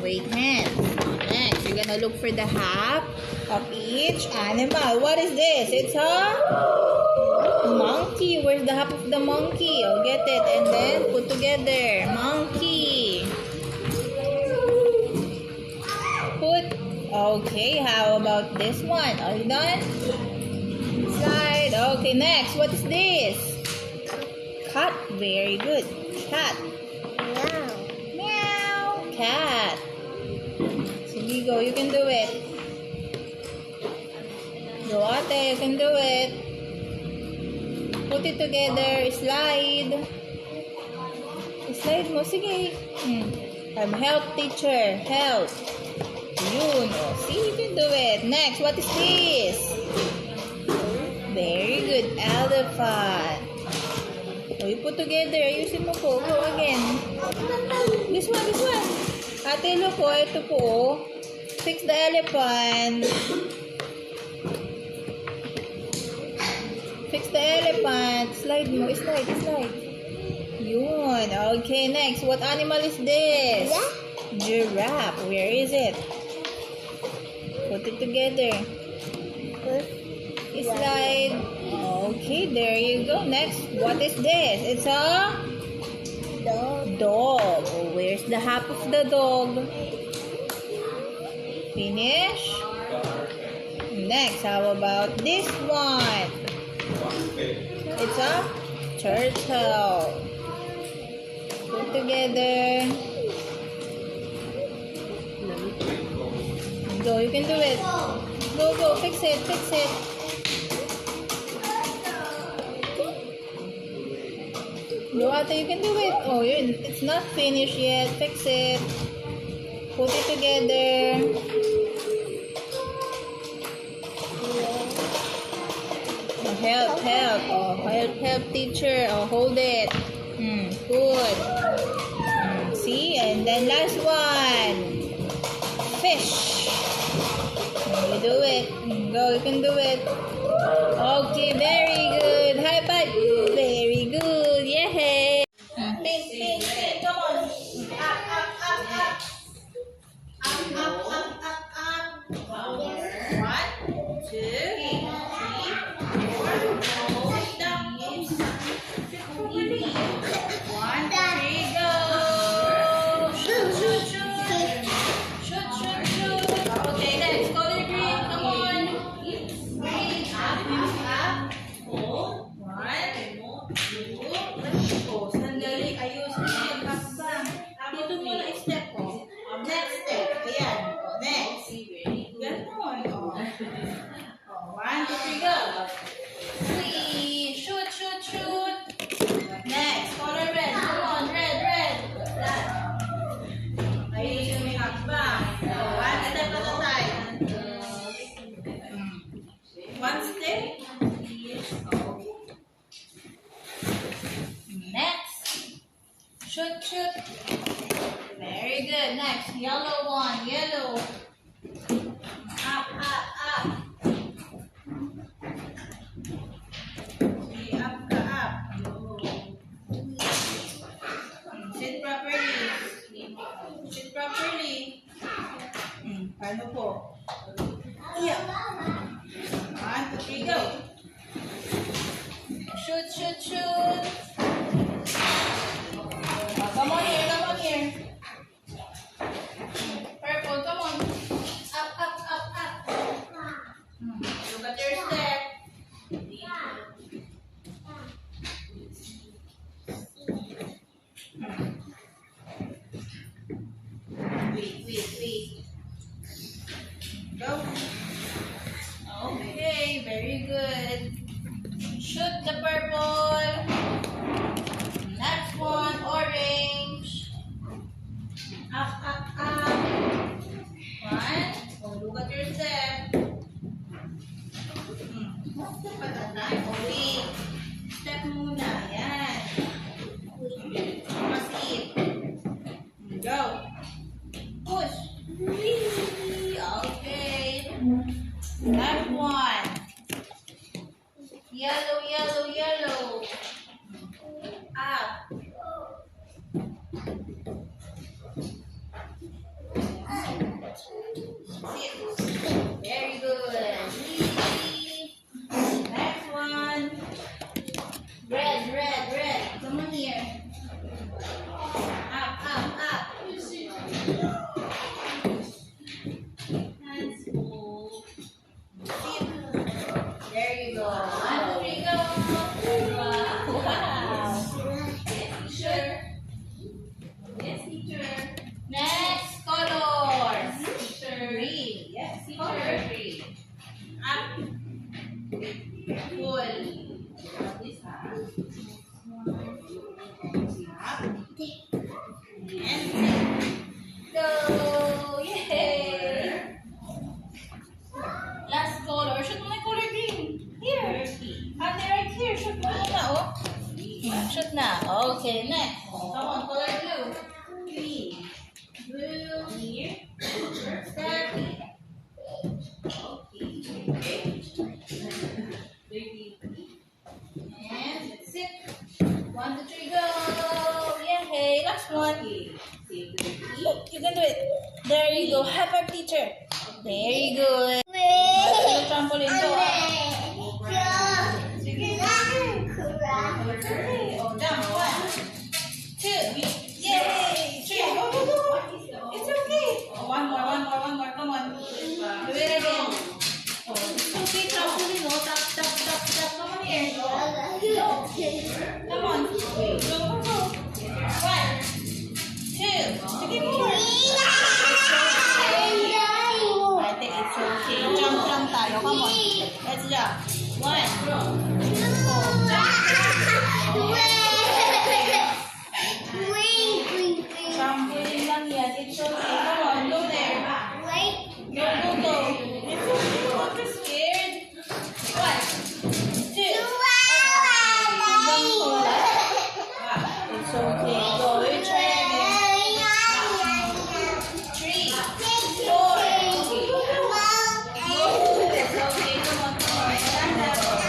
wait hands. Next, you're gonna look for the half of each animal. What is this? It's a monkey. Where's the half of the monkey? Oh, get it. And then put together. Monkey. Okay, how about this one? Are you done? Slide. Okay, next. What is this? Cat. Very good. Cat. Meow. Meow. Cat. Sige, go. You can do it. Go, ate. You can do it. Put it together. Slide. Slide mo. Sige. I'm health teacher. Health. Yun. Oh, see, you can do it. Next, what is this? Very good. Elephant. Oh, you put together. Ayusin mo po. Go again. This one, this one. Ate, look po. Ito po. Fix the elephant. Fix the elephant. Slide mo. Slide, slide. Yun. Okay, next. What animal is this? Giraffe. Where is it? Put it together. Slide. Okay, there you go. Next, what is this? It's a dog. Oh, where's the half of the dog? Finish. Next, how about this one? It's a turtle. Put together. Go, you can do it. Go, go, fix it, fix it. Go, ate, you can do it. Oh, it's not finished yet. Fix it. Put it together. Oh, help, help. Oh, help, teacher. Oh, hold it. Good. See, and then last one. Fish. You do it. Go, you can do it. Okay, very good. High five. Very good. Yay. Spin. Come on. Up. Up. 1, 2, 3, 4. Sit down. 1, 3, go. Shoot. Okay, next. Color green. Come on. Green. Up. Hold. 1, 2. Oh, sandali. Ayusin mo yung hakbang. Dito mo na step ko. Next step. Ayan. Next. Ganon. 1, 2, 3, go. Shoot. Next. Color red. Come on. Red. Ayusin mo yung hakbang. 1 step at a time. 1 step. Next. Shoot. Very good. Next. Yellow one. Yellow. Up. Okay, up ka, up. Sit properly. Paano po? Yeah. 1, 2, 3, go. Shoot. Oh, come on here. Purple, come on. Up. Look at your step. Wait. Go. Okay, very good. Shoot the purple. Next one, orange. Up. 1. Oh, look at your step. One step at a time. Oh, wait. Step muna. Yan. Masit. Go. Push. Okay. Sit. Very good. Next one. Red. Come on here. Up. Hands full. Sit. There you go. 1, 2, 3, go. Wow. Yes, teacher. Next, colors. Green. Yes, color green. Up. Full. This up. And go. Yay. Last color. Shoot mo na yung color green. Here. Ate, right here. Shoot mo na, oh. Shoot na. Okay, next. Come on, color blue. Green. Blue here. Start. Okay. And that's it. 1, 2, 3, go. Yay. Last one. Oh, you can do it. There you go. High five, teacher. Very good. Trampoline to. Sige. Okay. Oh, jump. 1, 2. Yay. 3. Go. It's okay. Oh, one more. Come on. Do it again. Oh, it's okay. Trampoline. Oh, tap. Come on here. Go. Come on. Go. 1, 2. Sige more. I think it's okay. Jump tayo. Come on. Let's jump. 1, 2, jump. Trampoline lang yan. It's okay. Come on. Go there. Go. It's okay. Don't be scared. 1, 2. It's okay. Go. You try again. 3, 4. It's okay. Come on. Stand up. It's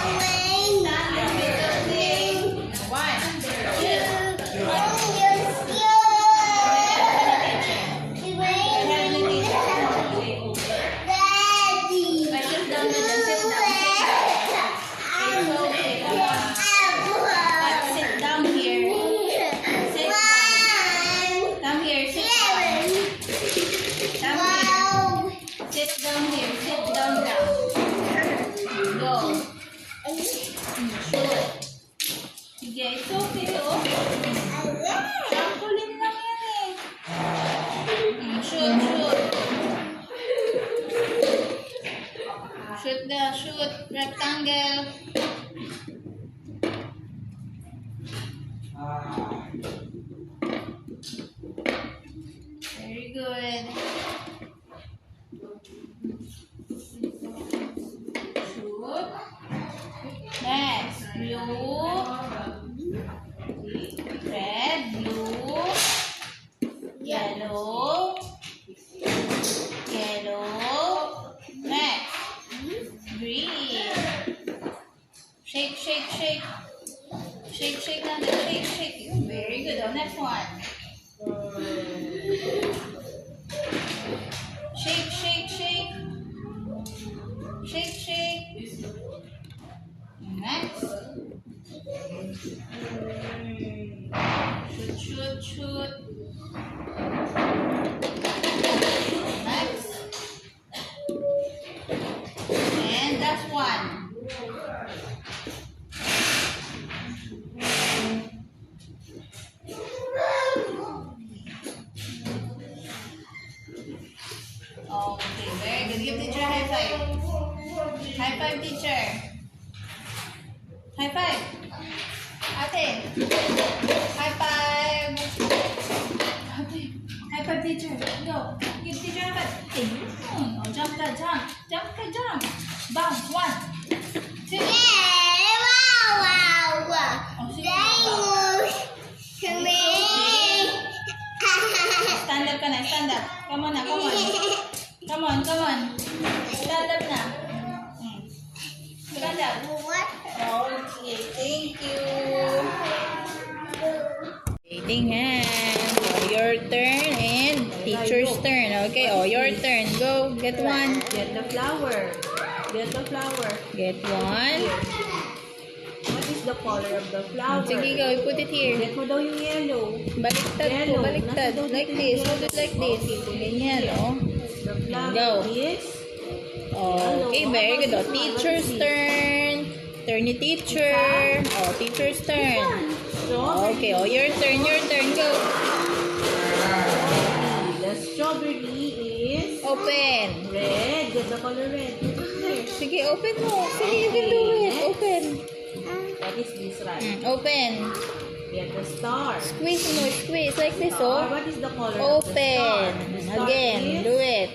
okay. 1, 2. Shoot rectangle. Very good. Shoot. Next, blue, red, blue, yellow. Next, green. Shake. Shake down the shake. Very good. Oh, next one. Shake. Next. Shoot. Next. And that's one. Okay, very good. Give teacher a high five. High five, teacher. High five. Ate. High five. Ate. High five, teacher. Go. Give teacher a high five. Oh, jump. Bounce. 1, 2. Oh, sige. Stand up ka na. Come on. Stand up na. Stand up. Okay, thank you. Okay, tingnan. your turn and teacher's turn. Okay, oh, your turn. Go, get one. Get the flower. Get the flower. Get one. What is the color of the flower? Sige, go, put it here. Get mo daw yung yellow. Baliktad po, Yellow. baliktad. Nasa daw Like dito this, yung hold it like this. yellow. Ganyan, oh. The flower Go. is Okay, very good. Oh, teacher's turn. Turn ni teacher. Oh, teacher's turn. strawberry. Okay, oh, your turn, go. The strawberry is Open. red. Get the color red. Sige, open mo. Sige, you can do it. Open. What is this, right? Open. Get the star. Squeeze mo, squeeze. Like this, Star. oh. What is the color of the star? Open. The star Again, is do it.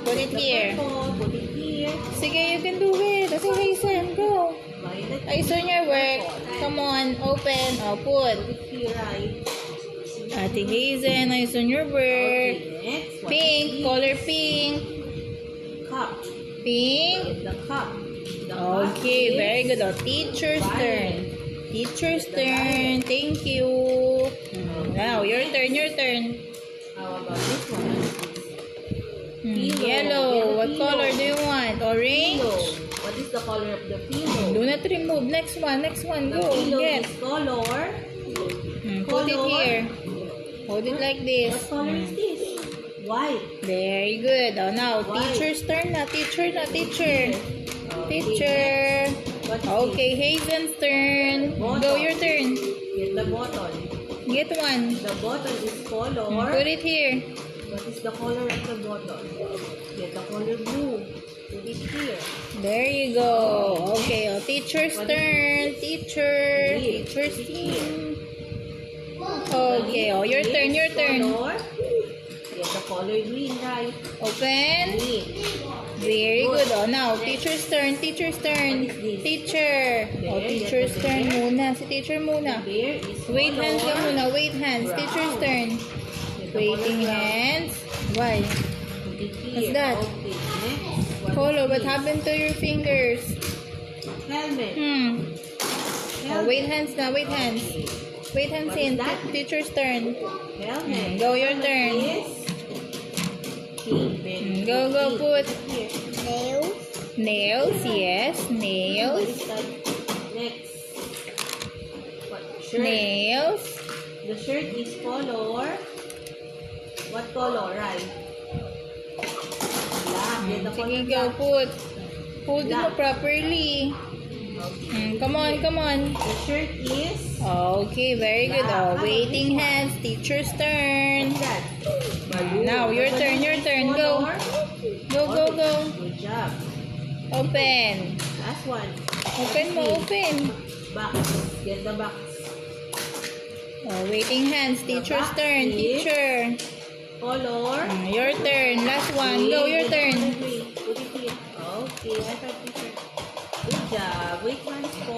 Put it the here. purple. Put it here. Sige, you can do it. Okay, Hazen, go. Violet. Ayos on your work. Come on, open. Oh, put. Put it here, right? Ate Hazen, ayos on your work. Okay, next. What Pink, is color pink. this? Cup. Pink. Get the cup. The cup Okay, is very good. Oh, teacher's turn. Teacher's turn. Thank you. Now, your turn, your turn. How about this one? What is this? Pillow. Yellow. What Pillow. color do you want? Orange? Pillow. What is the color of the pillow? Do not remove. Next one. The Go. pillow Get. is color. Put it Color. here. Hold it like this. What color is this? White. Very good. Oh, now, White. teacher's turn na. Teacher. Okay, Teacher. What is Okay, Hazen's turn. Bottle. Go, your turn. this? Get the bottle. Get one. The bottle is color. Put it here. What is the color of the bottle? Get the color blue. Put it here. There you go. Okay, oh, teacher's What is turn. Teacher. Green. Teacher's Put it here. turn. Okay, oh, your turn, your turn. Color. Get the color green, right? Open. Green. Very good. Oh, now, teacher's turn. Teacher's turn. What is this? Teacher. Oh, Bear, teacher's get the turn bear. muna. Si teacher The muna. bear is Wait color. hands ka muna. Wait hands. Brown. Teacher's turn. Get the Waiting color brown. hands. Why? Put it here. What's that? Okay, next. What Polo, is what this? happened to your fingers? Helmet. Oh, wait hands na. Wait hands. Okay. Wait hands What is in. that? Teacher's turn. Helmet. Go, your Helmet turn. is pink. Very Go, good. go, Pink. put. Here. Nails. Yes, What nails. is that? Next. What? Shirt. Nails. The shirt is color. What color, right? Black. Get the color Sige, go, black. put. Hold mo Black. properly. Okay. Come on, come on. The shirt is Okay, very good. Oh, waiting hands. Teacher's turn. that. Balloon. Now, your The turn, balloon your is turn. Go. color. Go, go, go. Good job. Open. Last one. Open mo, open. Box. Get the box. Oh, waiting hands. Teacher's box turn. is- Teacher. Color. Your turn. Last one. Go, your Get the turn. color green. Put it here. Okay, high five, teacher. Good job. Wait hands po.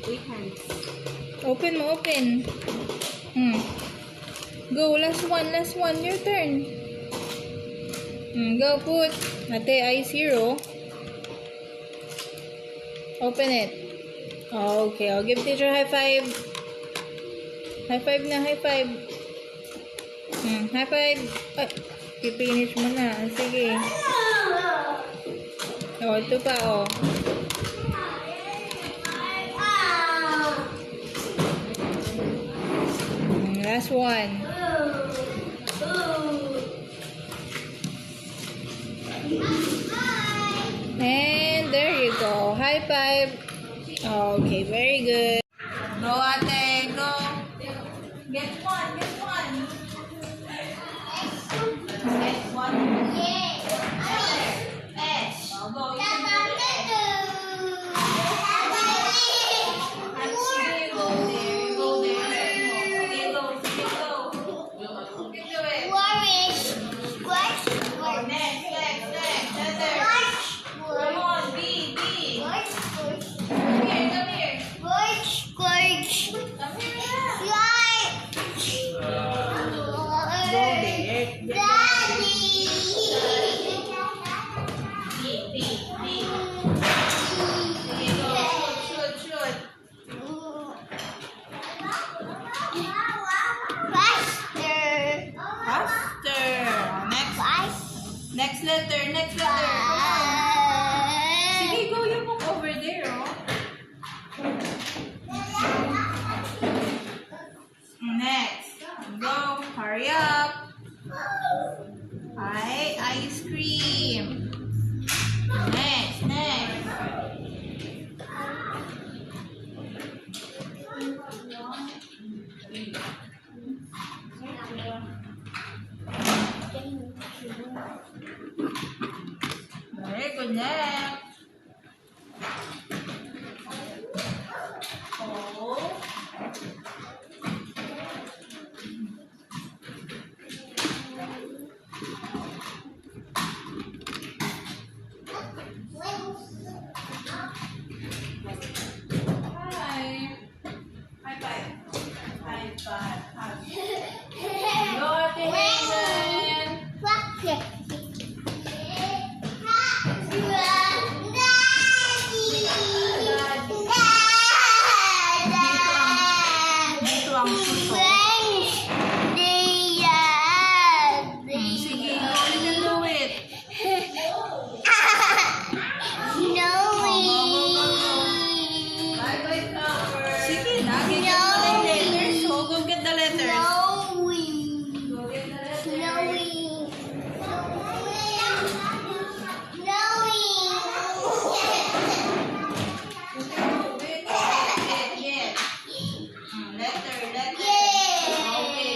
Wait hands. Open mo, open. Go, last one. Your turn. Go, put. Ate, I0. Open it. Okay, I'll give teacher high five. High five na, high five. High five. Ay, i-finish mo na. Sige. Oh, ito pa, oh. Last one. And there you go. High five. Okay, very good. Go, ate. Go. Get one. Next one. I'll go. You can do it. There you go. There you go. Okay, go. You can do it. Oh, next. Come on, B. Come here. Next letter, next letter. Come on. Sige, go yung book over there, oh. Next. Go. Hurry up. Ice cream. Next, next. Very good, next. Oh. Hi. High five. High five. Go, Ate Hazel. Dito ang suso. Sige, go, you can do it. Bye-bye, flower. Sige, lagi ka mo ng letters. So, go get the letters. Go get the letters. Yes. Letter, letter. Okay,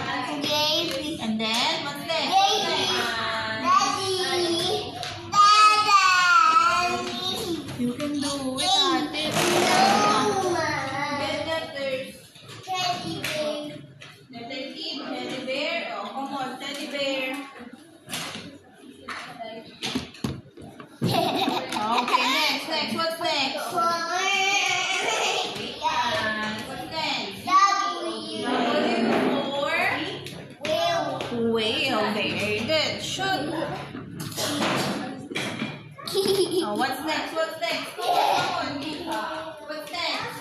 letter J. And then, what's next? You can do it, ate. Get letters. Letter T, teddy bear. Oh, come on, teddy bear. Okay, next, next. What's next? What's next? W for whale. Very good. Shoot. Oh, what's next? What's next? Come on. What's next?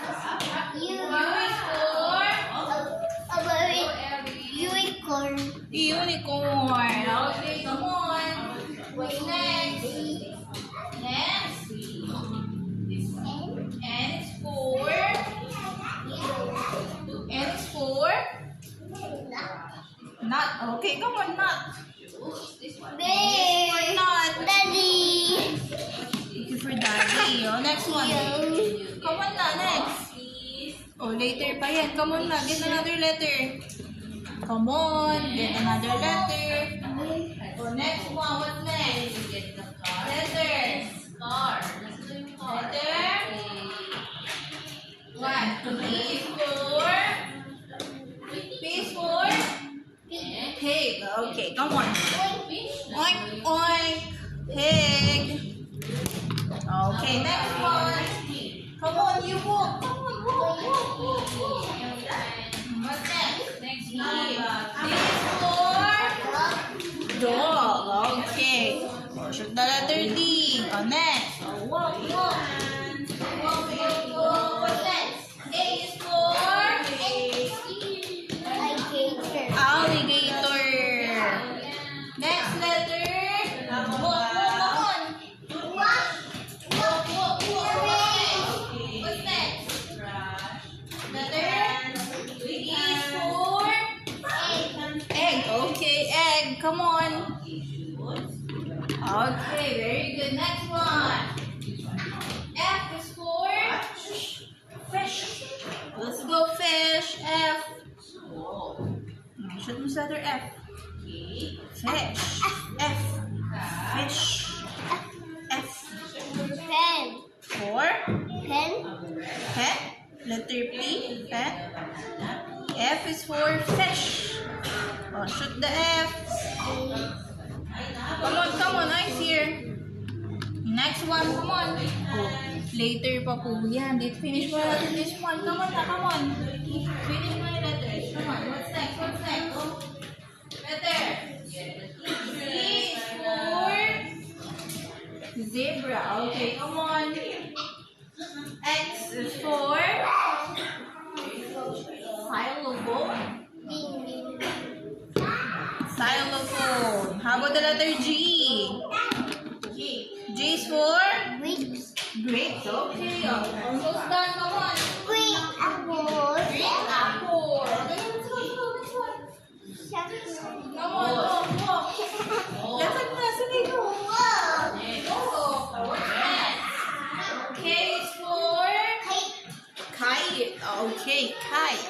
U is for unicorn. Okay, come on. What's next? Next. N is for. N is for. Nut. Okay, come on, nut. Yes, for nut. Thank you for daddy. Oh, next one. Come on na, next. Oh, later pa yan. Come on na, get another letter. Come on, get another letter. Oh, next one. What's next? Letter. Letter. What? P is for? Pig. Okay, come on. Oink, oink. Pig. Okay, next one. Come on, you walk. Come on, walk. What's next? Next one. D is for? Dog. Okay. Oh, shoot the letter D. Oh, next. Oh, walk. What's next? A is for? Alligator. Next letter. Walk, come on. Walk. What's next? Letter. E is for? Egg. Okay, egg. Come on. Okay, very good. Next one. F is for? Fish. Let's go fish. F. Should we letter F? Fish. F. Fish. F. For? Pen. Letter P. Pen. F is for fish. Oh, shoot the F. Come on, eyes here. Next one, come on. Oh, later pa po yan. Finish mo natin this one. Come on. Finish mo yung letters. Come on, what's next? Letter. Z is for zebra. Okay, come on. X is for xylophone. Xylophone. How about the letter G? G is for? Grapes. Grapes. Okay. Almost done. Come on. Green apple. Green apple. Come on. Go. Lakad na. Sige, go. K is for? Kite. Okay, kite.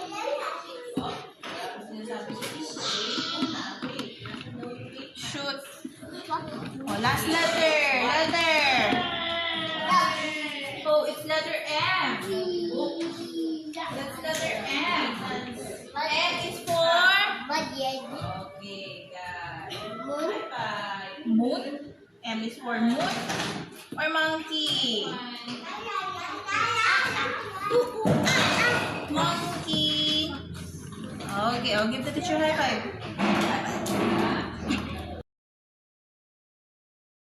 Shoot. Oh, last letter. Oh, it's letter M. That's letter M. M is for? Okay, guys. Bye-bye. Moon? M is for moon? Or monkey? Monkey. Okay, I'll give the teacher a high five.